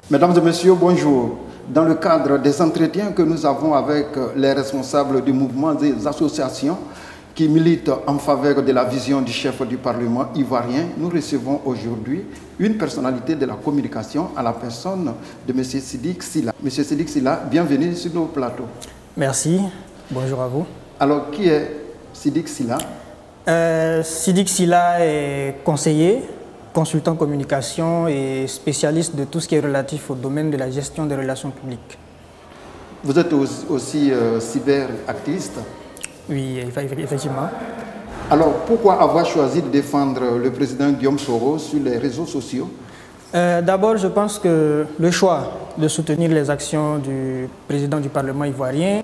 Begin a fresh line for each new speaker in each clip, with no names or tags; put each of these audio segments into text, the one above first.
Mesdames et messieurs, bonjour. Dans le cadre des entretiens que nous avons avec les responsables du mouvement des associations qui militent en faveur de la vision du chef du Parlement ivoirien, nous recevons aujourd'hui une personnalité de la communication à la personne de M. Sidiki Sila. M. Sidiki Sila, bienvenue sur nos plateaux.
Merci, bonjour à vous.
Alors, qui est Sidiki Sila?
Sidiki Sila est conseiller, consultant communication et spécialiste de tout ce qui est relatif au domaine de la gestion des relations publiques.
Vous êtes aussi cyberactiviste?
Oui, effectivement.
Alors, pourquoi avoir choisi de défendre le président Guillaume Soro sur les réseaux sociaux?
D'abord, je pense que le choix de soutenir les actions du président du Parlement ivoirien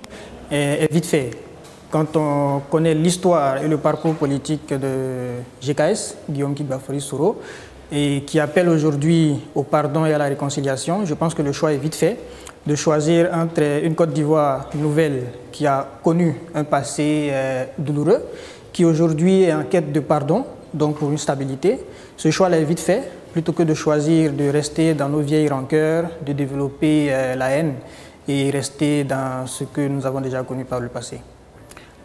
est vite fait. Quand on connaît l'histoire et le parcours politique de GKS, Guillaume Kibafori Soro, et qui appelle aujourd'hui au pardon et à la réconciliation, je pense que le choix est vite fait de choisir entre une Côte d'Ivoire nouvelle qui a connu un passé douloureux, qui aujourd'hui est en quête de pardon, donc pour une stabilité. Ce choix-là est vite fait, plutôt que de choisir de rester dans nos vieilles rancœurs, de développer la haine et rester dans ce que nous avons déjà connu par le passé.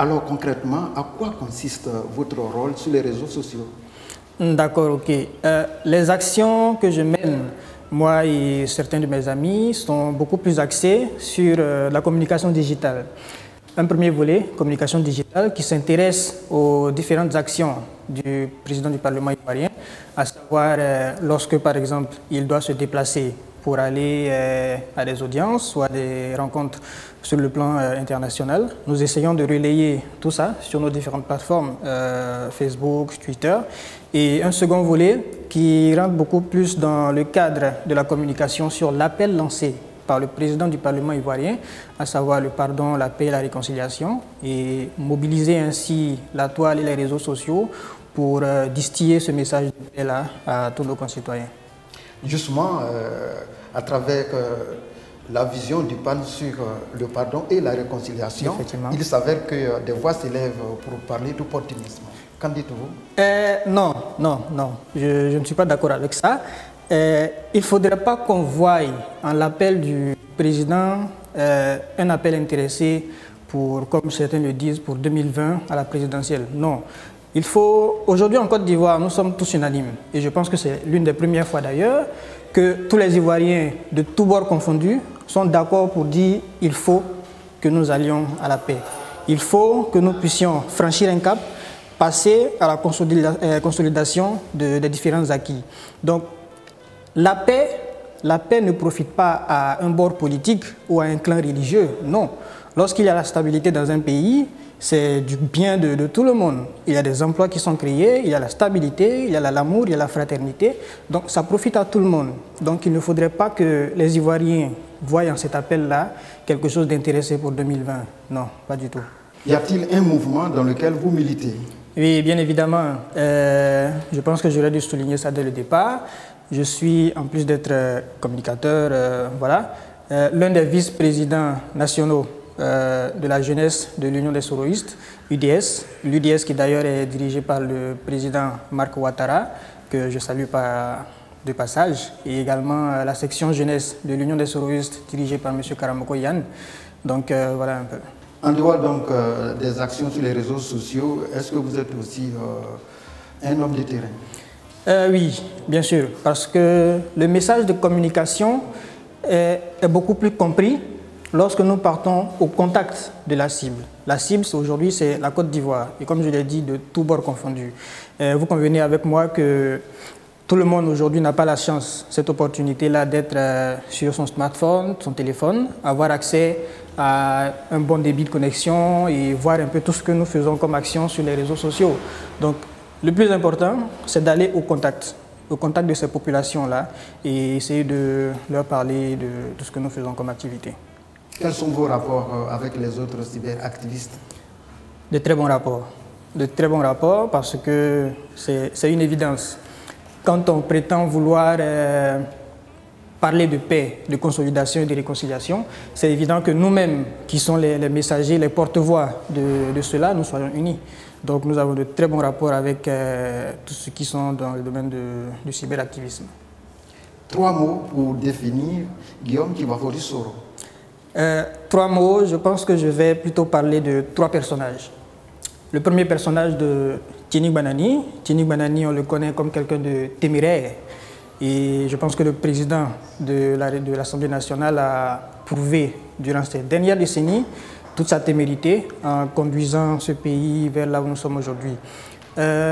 Alors concrètement, à quoi consiste votre rôle sur les réseaux sociaux?
D'accord, ok. Les actions que je mène, moi et certains de mes amis, sont beaucoup plus axées sur la communication digitale. Un premier volet, communication digitale, qui s'intéresse aux différentes actions du président du Parlement ivoirien, à savoir lorsque, par exemple, il doit se déplacer pour aller à des audiences ou à des rencontres sur le plan international. Nous essayons de relayer tout ça sur nos différentes plateformes, Facebook, Twitter. Et un second volet qui rentre beaucoup plus dans le cadre de la communication sur l'appel lancé par le président du Parlement ivoirien, à savoir le pardon, la paix et la réconciliation, et mobiliser ainsi la toile et les réseaux sociaux pour distiller ce message de paix-là à tous nos concitoyens.
Justement, à travers la vision du PAN sur le pardon et la réconciliation, il s'avère que des voix s'élèvent pour parler d'opportunisme. Qu'en dites-vous?
Non, je ne suis pas d'accord avec ça. Il ne faudrait pas qu'on voie en l'appel du président un appel intéressé pour, comme certains le disent, pour 2020 à la présidentielle. Non. Il faut, aujourd'hui en Côte d'Ivoire, nous sommes tous unanimes, et je pense que c'est l'une des premières fois d'ailleurs, que tous les Ivoiriens, de tous bords confondus, sont d'accord pour dire qu'il faut que nous allions à la paix. Il faut que nous puissions franchir un cap, passer à la consolidation des différents acquis. Donc, la paix ne profite pas à un bord politique ou à un clan religieux, non. Lorsqu'il y a la stabilité dans un pays, c'est du bien de tout le monde. Il y a des emplois qui sont créés, il y a la stabilité, il y a l'amour, il y a la fraternité. Donc ça profite à tout le monde. Donc il ne faudrait pas que les Ivoiriens voient en cet appel-là quelque chose d'intéressé pour 2020. Non, pas du tout.
Y a-t-il un mouvement dans lequel vous militez?
Oui, bien évidemment. Je pense que j'aurais dû souligner ça dès le départ. Je suis, en plus d'être communicateur, l'un des vice-présidents nationaux de la jeunesse de l'Union des Soroïstes, UDS. L'UDS qui d'ailleurs est dirigé par le président Marc Ouattara, que je salue de passage, et également la section jeunesse de l'Union des Soroïstes dirigée par M. Karamoko Yann. Donc voilà un peu.
En dehors donc des actions sur les réseaux sociaux, est-ce que vous êtes aussi un homme de terrain?
Oui, bien sûr, parce que le message de communication est beaucoup plus compris lorsque nous partons au contact de la cible. La cible, aujourd'hui, c'est la Côte d'Ivoire. Et comme je l'ai dit, de tous bords confondus. Vous convenez avec moi que tout le monde aujourd'hui n'a pas la chance, cette opportunité-là, d'être sur son smartphone, son téléphone, avoir accès à un bon débit de connexion et voir un peu tout ce que nous faisons comme action sur les réseaux sociaux. Donc, le plus important, c'est d'aller au contact de ces populations-là et essayer de leur parler de tout ce que nous faisons comme activité.
Quels sont vos rapports avec les autres cyberactivistes?
De très bons rapports. De très bons rapports parce que c'est une évidence. Quand on prétend vouloir parler de paix, de consolidation et de réconciliation, c'est évident que nous-mêmes, qui sommes les messagers, les porte-voix de cela, nous soyons unis. Donc nous avons de très bons rapports avec tous ceux qui sont dans le domaine du cyberactivisme.
3 mots pour définir Guillaume Kibafori Soro.
3 mots, je pense que je vais plutôt parler de 3 personnages. Le premier personnage de Tini Banani. Tini Banani, on le connaît comme quelqu'un de téméraire. Et je pense que le président de l'Assemblée nationale a prouvé durant ces dernières décennies toute sa témérité en conduisant ce pays vers là où nous sommes aujourd'hui.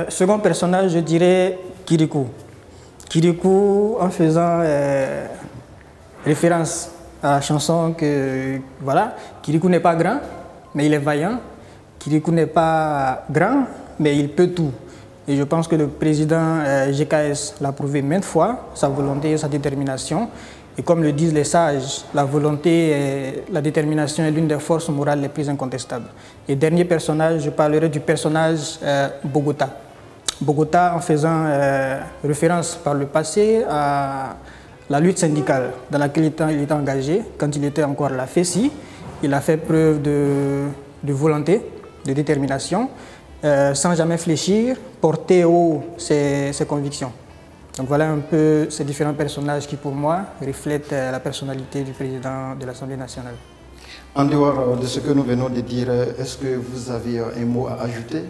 Second personnage, je dirais Kirikou. Kirikou, en faisant référence à la chanson que, voilà, Kirikou n'est pas grand, mais il est vaillant. Kirikou n'est pas grand, mais il peut tout. Et je pense que le président GKS l'a prouvé maintes fois, sa volonté et sa détermination. Et comme le disent les sages, la volonté et la détermination est l'une des forces morales les plus incontestables. Et dernier personnage, je parlerai du personnage Bogota. Bogota, en faisant référence par le passé à la lutte syndicale dans laquelle il était engagé, quand il était encore à la FESI, il a fait preuve de volonté, de détermination, sans jamais fléchir, porter haut ses convictions. Donc voilà un peu ces différents personnages qui, pour moi, reflètent la personnalité du président de l'Assemblée nationale.
En dehors de ce que nous venons de dire, est-ce que vous avez un mot à ajouter?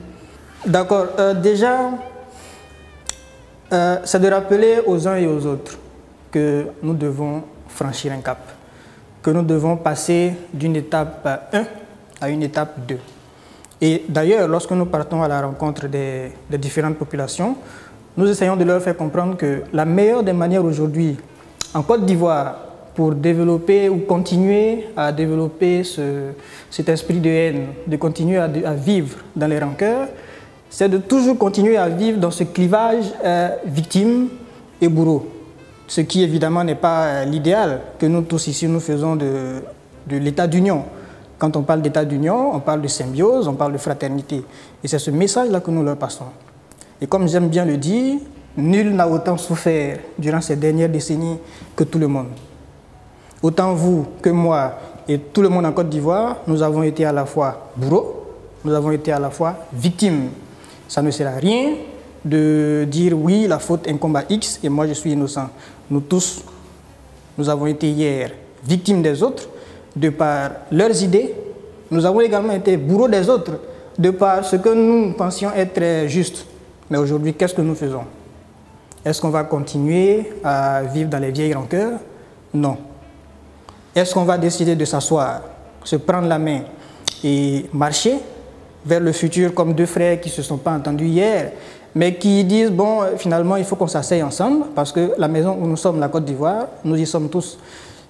D'accord. Déjà, c'est de rappeler aux uns et aux autres que nous devons franchir un cap, que nous devons passer d'une étape 1 à une étape 2. Et d'ailleurs, lorsque nous partons à la rencontre des différentes populations, nous essayons de leur faire comprendre que la meilleure des manières aujourd'hui, en Côte d'Ivoire, pour développer ou continuer à développer cet esprit de haine, de continuer à vivre dans les rancœurs, c'est de toujours continuer à vivre dans ce clivage victime et bourreau. Ce qui évidemment n'est pas l'idéal que nous tous ici nous faisons de l'état d'union. Quand on parle d'état d'union, on parle de symbiose, on parle de fraternité. Et c'est ce message-là que nous leur passons. Et comme j'aime bien le dire, nul n'a autant souffert durant ces dernières décennies que tout le monde. Autant vous que moi et tout le monde en Côte d'Ivoire, nous avons été à la fois bourreaux, nous avons été à la fois victimes. Ça ne sert à rien de dire oui, la faute incombe à X et moi je suis innocent. Nous tous, nous avons été hier victimes des autres de par leurs idées. Nous avons également été bourreaux des autres de par ce que nous pensions être juste. Mais aujourd'hui, qu'est-ce que nous faisons? Est-ce qu'on va continuer à vivre dans les vieilles rancœurs? Non. Est-ce qu'on va décider de s'asseoir, se prendre la main et marcher vers le futur comme deux frères qui ne se sont pas entendus hier, mais qui disent, bon, finalement, il faut qu'on s'asseye ensemble parce que la maison où nous sommes, la Côte d'Ivoire, nous y sommes tous.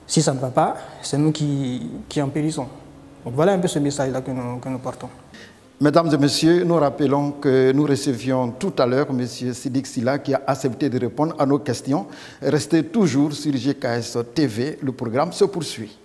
Si ça ne va pas, c'est nous qui en périssons. Donc voilà un peu ce message-là que nous portons.
Mesdames et messieurs, nous rappelons que nous recevions tout à l'heure M. Sidik Silla qui a accepté de répondre à nos questions. Restez toujours sur GKS TV, le programme se poursuit.